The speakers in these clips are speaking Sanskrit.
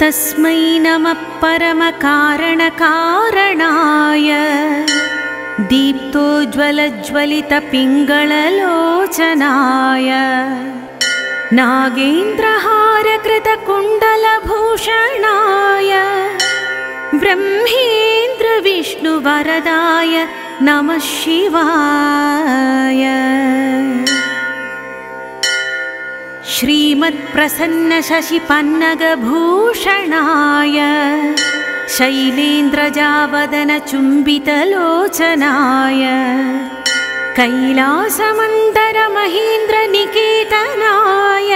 तस्मै नमः परमकारणकारणाय दीप्तोज्ज्वलज्वलितपिङ्गळलोचनाय नागेन्द्रहारकृतकुण्डलभूषणाय ब्रह्मेन्द्रविष्णुवरदाय नमः शिवाय। श्रीमत्प्रसन्नशशिपन्नगभूषणाय शैलेन्द्रजावदनचुम्बितलोचनाय कैलासमन्दरमहेन्द्रनिकेतनाय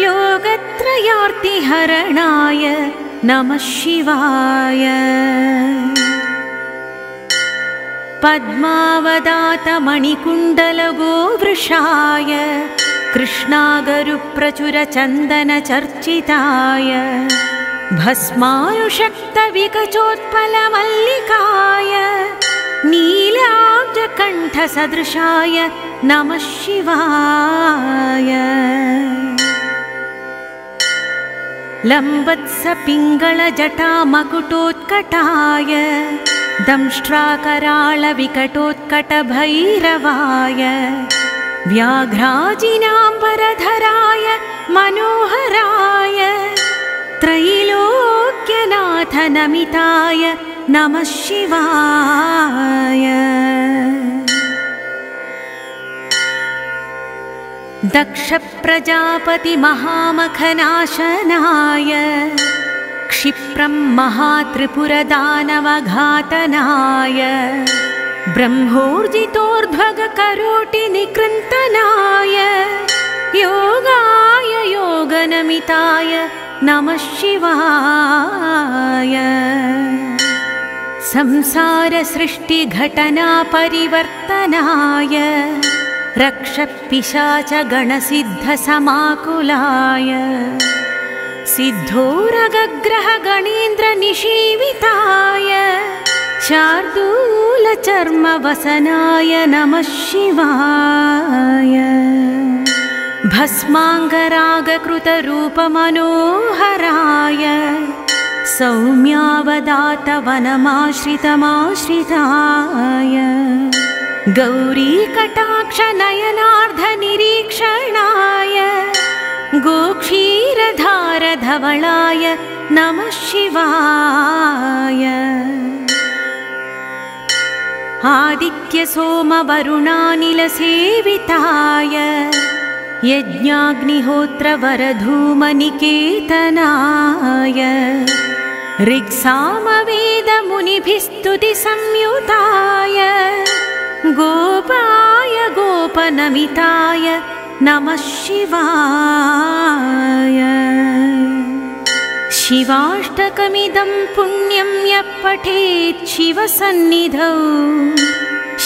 लोकत्रयार्तिहरणाय नमः शिवाय। पद्मावदातमणिकुण्डलगोवृषाय कृष्णागरुप्रचुरचन्दनचर्चिताय भस्मानुषक्तविकचोत्पलमल्लिकाय नीलाब्जकण्ठसदृशाय नमः शिवाय। लम्बत्सपिङ्गळजटामकुटोत्कटाय दंष्ट्राकराळविकटोत्कटभैरवाय व्याघ्राजिनाम्बरधराय मनोहराय त्रैलोक्यनाथनमिताय नमः शिवाय। दक्षप्रजापतिमहामखनाशनाय क्षिप्रं महात्रिपुरदानवघातनाय ब्रह्मोर्जितोर्ध्वगकरोटिनिकृन्तनाय योगाय योगनमिताय नमः शिवाय। संसारसृष्टिघटनापरिवर्तनाय रक्षपिशाचगणसिद्धसमाकुलाय सिद्धोरगग्रहगणेन्द्रनिषेविताय शार्दूलचर्मवसनाय नमः शिवाय। भस्माङ्गरागकृतरूपमनोहराय सौम्यावदातवनमाश्रितमाश्रिताय गौरीकटाक्षनयनार्धनिरीक्षणाय गोक्षीरधारधवलाय नमः शिवाय। आदित्यसोमवरुणानिलसेविताय यज्ञाग्निहोत्रवरधूमनिकेतनाय ऋक्सामवेदमुनिभिस्तुतिसंयुताय गोपाय गोपनमिताय नमः शिवाय। शिवाष्टकमिदं पुण्यं यः पठेत् शिवसन्निधौ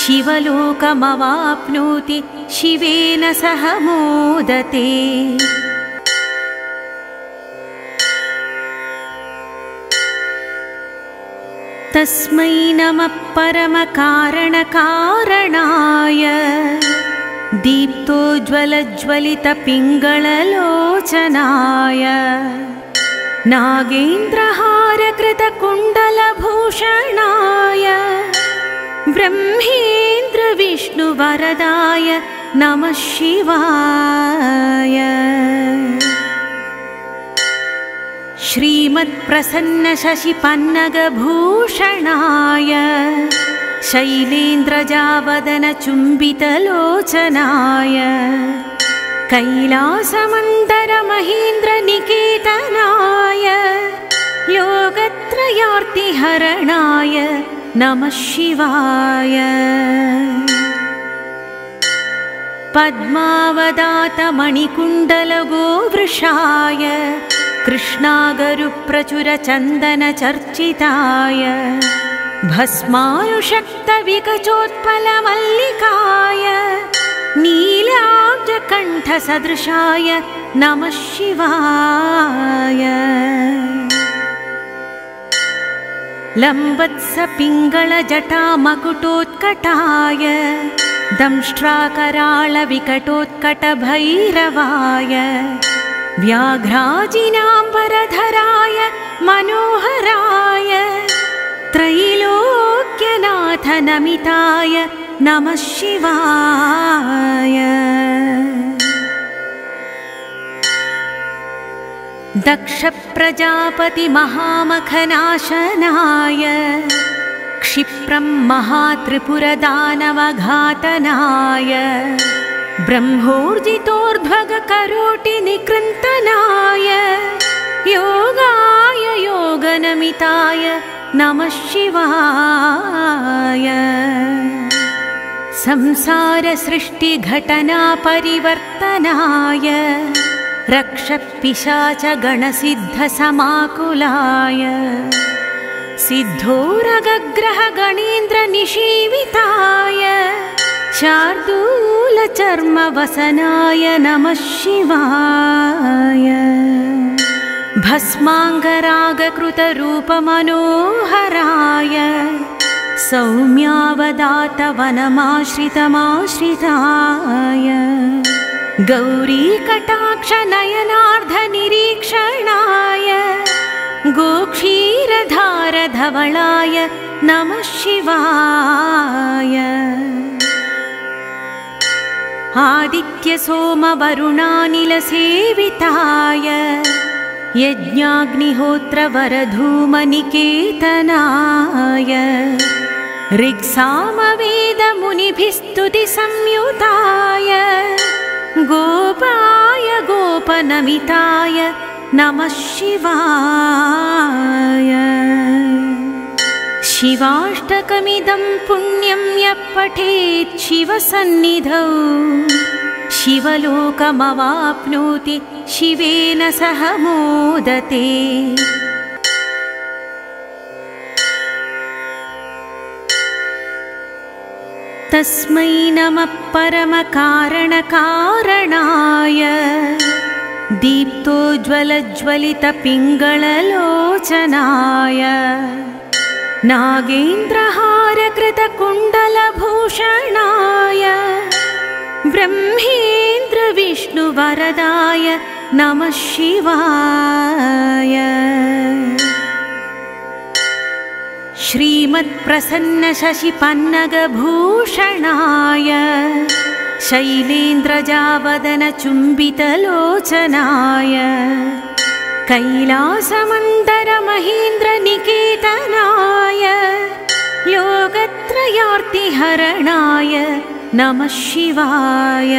शिवलोकमवाप्नोति शिवेन सह मोदते। तस्मै नमः परमकारणकारणाय दीप्तोज्ज्वलज्वलितपिङ्गळलोचनाय नागेन्द्रहारकृतकुण्डलभूषणाय ब्रह्मेन्द्रविष्णुवरदाय नमः शिवाय। श्रीमत्प्रसन्नशशिपन्नगभूषणाय शैलेन्द्रजावदनचुम्बितलोचनाय कैलासमन्दरमहेन्द्रनिकेतनाय लोकत्रयार्तिहरणाय नमः शिवाय। पद्मावदातमणिकुण्डलगोवृषाय कृष्णागरुप्रचुरचन्दनचर्चिताय भस्मानुषक्तविकचोत्पलमल्लिकाय नीलाब्जकण्ठसदृशाय नमः शिवाय। लम्बत्सपिङ्गळजटामकुटोत्कटाय दंष्ट्राकराळविकटोत्कटभैरवाय व्याघ्राजिनाम्बरधराय मनोहराय त्रैलोक्यनाथ नमिताय नमः शिवाय। दक्ष प्रजापति महामखनाशनाय क्षिप्रं महात्रिपुरदानवघातनाय ब्रह्मोर्जितोर्ध्वगकरोटिनिकृन्तनाय योगाय योगनमिताय नमः शिवाय। संसारसृष्टिघटना परिवर्तनाय रक्षपिशाचगणसिद्धसमाकुलाय सिद्धोरगग्रहगणेन्द्रनिषीविताय शार्दूलचर्मवसनाय नमः शिवाय। भस्माङ्गरागकृतरूपमनोहराय सौम्यावदातवनमाश्रितमाश्रिताय गौरीकटाक्षनयनार्धनिरीक्षणाय गोक्षीरधारधवलाय नमः शिवाय। आदित्यसोमवरुणानिलसेविताय यज्ञाग्निहोत्रवरधूमनिकेतनाय ऋक्सामवेदमुनिभिस्तुतिसंयुताय गोपाय गोपनमिताय नमः शिवाय। शिवाष्टकमिदं पुण्यं यः पठेत् शिवसन्निधौ शिवलोकमवाप्नोति शिवेन सह मोदते। तस्मै नमः परमकारणकारणाय दीप्तोज्ज्वलज्वलितपिङ्गळलोचनाय नागेन्द्रहारकृतकुण्डलभूषणाय ब्रह्मेन्द्रविष्णुवरदाय नमः शिवाय। श्रीमत्प्रसन्नशशिपन्नगभूषणाय शैलेन्द्रजावदनचुम्बितलोचनाय कैलासमन्दरमहेन्द्रनिकेतनाय योगत्रयार्तिहरणाय नमः शिवाय।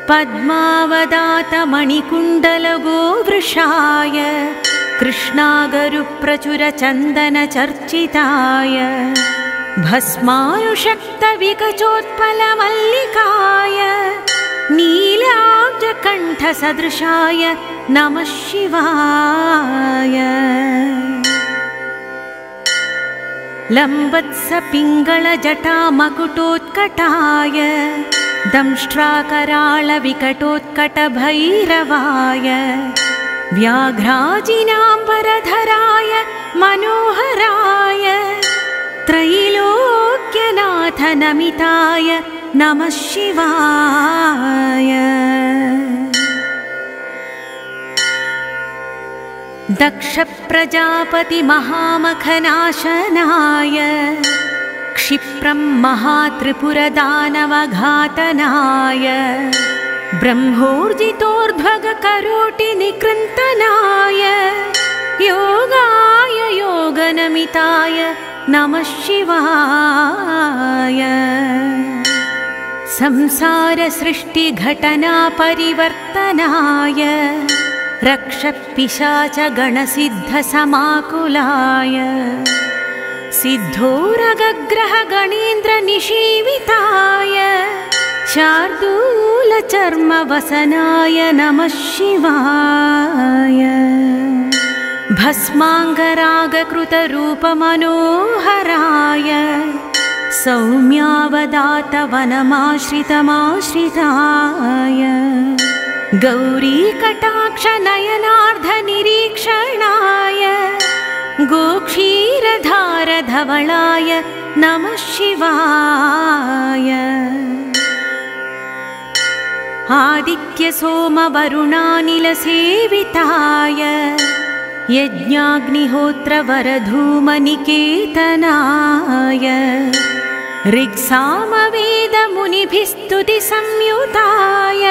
पद्मावदातमणिकुण्डलगोवृषाय कृष्णागरुप्रचुरचन्दनचर्चिताय भस्मानुषक्तविकचोत्पलमल्लिकाय नीलाब्जकण्ठसदृशाय नमः शिवाय। लम्बत्सपिङ्गळजटामकुटोत्कटाय दंष्ट्राकराळविकटोत्कटभैरवाय व्याघ्राजिनाम्बरधराय मनोहराय त्रैलोक्यनाथ नमिताय नमः शिवाय। दक्ष प्रजापति महामखनाशनाय क्षिप्रं महात्रिपुरदानवघातनाय ब्रह्मोर्जितोर्ध्वगकरोटिनिकृन्तनाय योगाय योगनमिताय नमः शिवाय। संसारसृष्टिघटना परिवर्तनाय रक्षपिशाचगणसिद्धसमाकुलाय सिद्धोरगग्रहगणेन्द्रनिषीविताय शार्दूलचर्मवसनाय नमः शिवाय। भस्माङ्गरागकृतरूपमनोहराय सौम्यावदातवनमाश्रितमाश्रिताय गौरीकटाक्षनयनार्धनिरीक्षणाय गोक्षीरधारधवलाय नमः शिवाय। आदित्यसोमवरुणानिलसेविताय यज्ञाग्निहोत्रवरधूमनिकेतनाय ऋक्सामवेदमुनिभिस्तुतिसंयुताय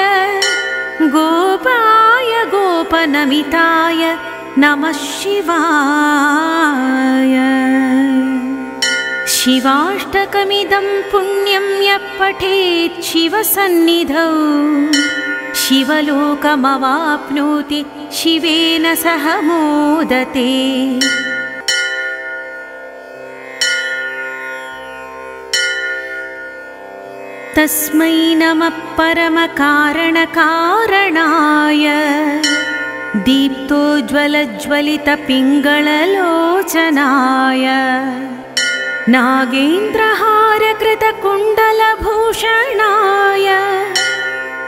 गोपाय गोपनमिताय नमः शिवाय। शिवाष्टकमिदं पुण्यं यः पठेत् शिवसन्निधौ शिवलोकमवाप्नोति शिवेन सह मोदते। तस्मै नमः परमकारणकारणाय दीप्तोज्ज्वलज्वलितपिङ्गळलोचनाय नागेन्द्रहारकृतकुण्डलभूषणाय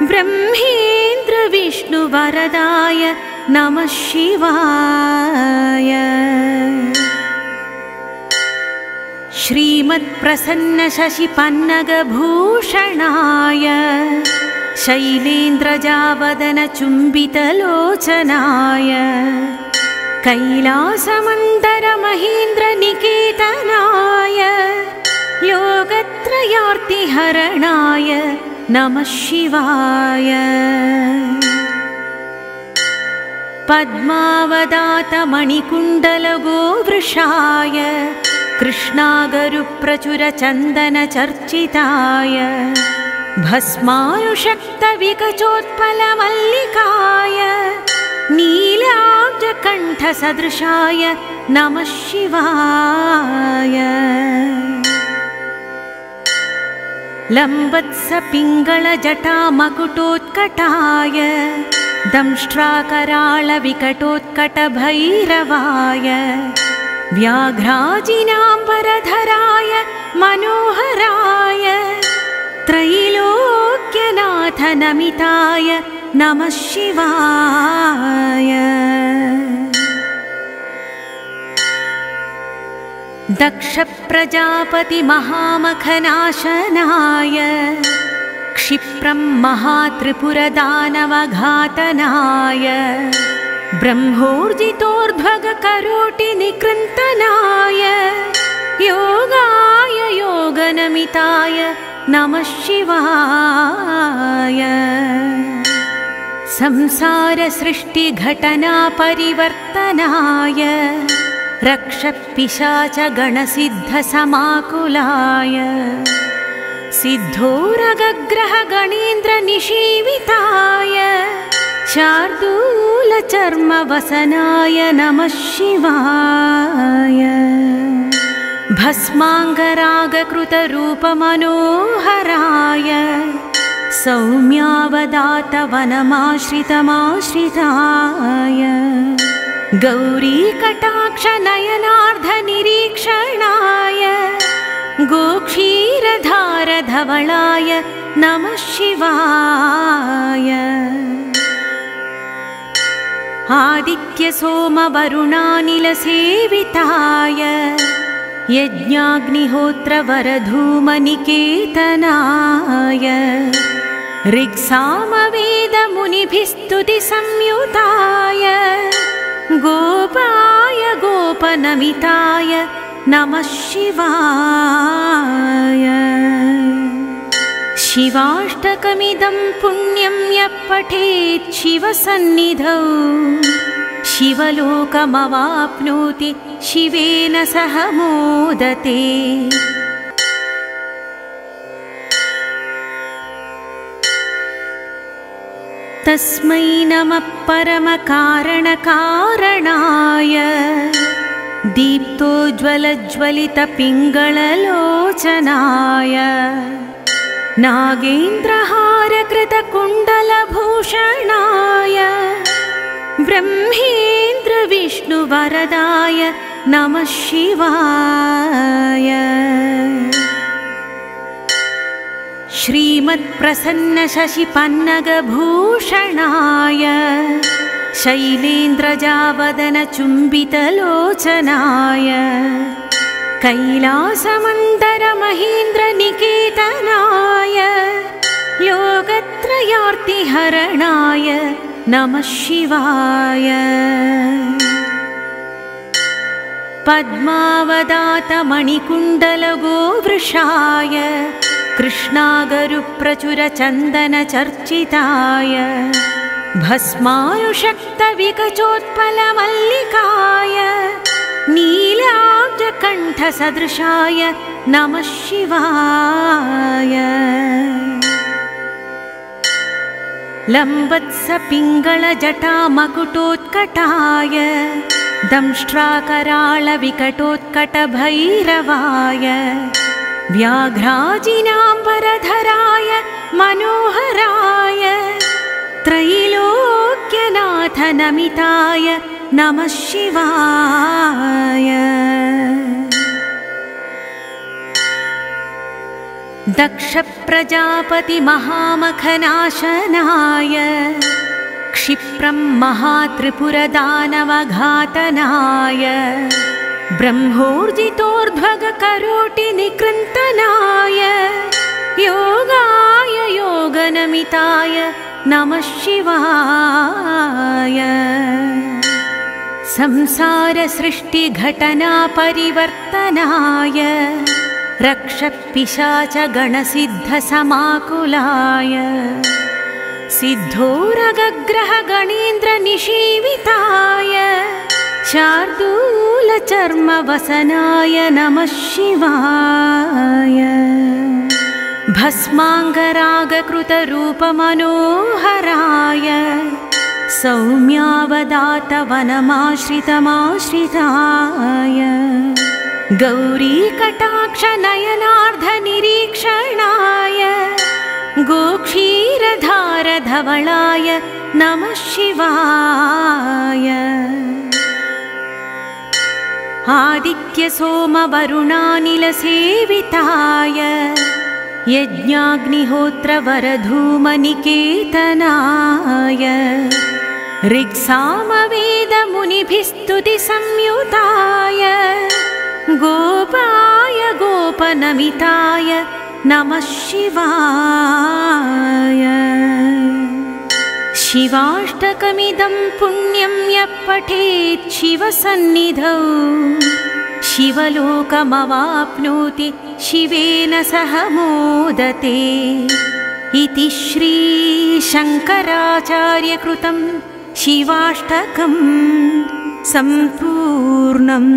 ब्रह्मेन्द्रविष्णुवरदाय नमः शिवाय। श्रीमत्प्रसन्नशशिपन्नगभूषणाय शैलेन्द्रजावदनचुम्बितलोचनाय कैलासमन्दरमहेन्द्रनिकेतनाय योगत्रयार्तिहरणाय नमः शिवाय। पद्मावदातमणिकुण्डलगोवृषाय कृष्णागरुप्रचुरचन्दनचर्चिताय भस्मानुषक्तविकचोत्पलमल्लिकाय नीलाब्जकण्ठसदृशाय नमः शिवाय। लम्बत्सपिङ्गळजटामकुटोत्कटाय दंष्ट्राकराळविकटोत्कटभैरवाय व्याघ्राजिनाम्बरधराय मनोहराय त्रैलोक्यनाथनमिताय नमः शिवाय। दक्षप्रजापतिमहामखनाशनाय क्षिप्रं महात्रिपुरदानवघातनाय ब्रह्मोर्जितोर्ध्वगकरोटिनिकृन्तनाय योगाय योगनमिताय नमः शिवाय। संसारसृष्टिघटनापरिवर्तनाय रक्षपिशाचगणसिद्धसमाकुलाय सिद्धोरगग्रहगणेन्द्रनिषेविताय शार्दूलचर्मवसनाय नमः शिवाय। भस्माङ्गरागकृतरूपमनोहराय सौम्यावदातवनमाश्रितमाश्रिताय गौरीकटाक्षनयनार्धनिरीक्षणाय गोक्षीरधारधवलाय नमः शिवाय। आदित्यसोमवरुणानिलसेविताय यज्ञाग्निहोत्रवरधूमनिकेतनाय ऋक्सामवेदमुनिभिस्तुतिसंयुताय गोपाय गोपनमिताय नमः शिवाय। शिवाष्टकमिदं पुण्यं यः पठेत् शिवसन्निधौ शिवलोकमवाप्नोति शिवेन सह मोदते। तस्मै नमः परमकारणकारणाय दीप्तोज्ज्वलज्वलितपिङ्गळलोचनाय नागेन्द्रहारकृतकुण्डलभूषणाय ब्रह्मेन्द्रविष्णुवरदाय नमः शिवाय। श्रीमत्प्रसन्नशशिपन्नगभूषणाय शैलेन्द्रजावदनचुम्बितलोचनाय कैलासमन्दरमहेन्द्रनिकेतनाय योगत्रयार्तिहरणाय नमः शिवाय पद्मावदातमणिकुण्डलगोवृषाय कृष्णागरुप्रचुरचन्दनचर्चिताय भस्मानुषक्तविकचोत्पलमल्लिकाय नीलाब्जकण्ठसदृशाय नमः शिवाय लम्बत्सपिङ्गलजटामकुटोत्कटाय दंष्ट्राकराळविकटोत्कटभैरवाय व्याघ्राजिनाम्बरधराय मनोहराय त्रैलोक्यनाथनमिताय नमः शिवाय दक्षप्रजापतिमहामखनाशनाय क्षिप्रं महात्रिपुरदानवघातनाय ब्रह्मोर्जितोर्ध्वगकरोटिनिकृन्तनाय योगाय योगनमिताय नमः शिवाय संसारसृष्टिघटनापरिवर्तनाय रक्षपिशाचगणसिद्धसमाकुलाय सिद्धोरगग्रहगणेन्द्रनिषीविताय शार्दूलचर्मवसनाय नमः शिवाय भस्माङ्गरागकृतरूपमनोहराय सौम्यावदातवनमाश्रितमाश्रिताय गौरीकटाक्षनयनार्धनिरीक्षणाय गोक्षीरधारधवलाय नमः शिवाय आदित्यसोमवरुणानिलसेविताय यज्ञाग्निहोत्रवरधूमनिकेतनाय ऋक्सामवेदमुनिभिस्तुतिसंयुताय गोपाय गोपनमिताय नमः शिवाय शिवाष्टकमिदं पुण्यं यः पठेत् शिवसन्निधौ शिवलोकमवाप्नोति शिवेन सह मोदते इति श्रीशङ्कराचार्यकृतं शिवाष्टकं सम्पूर्णम्।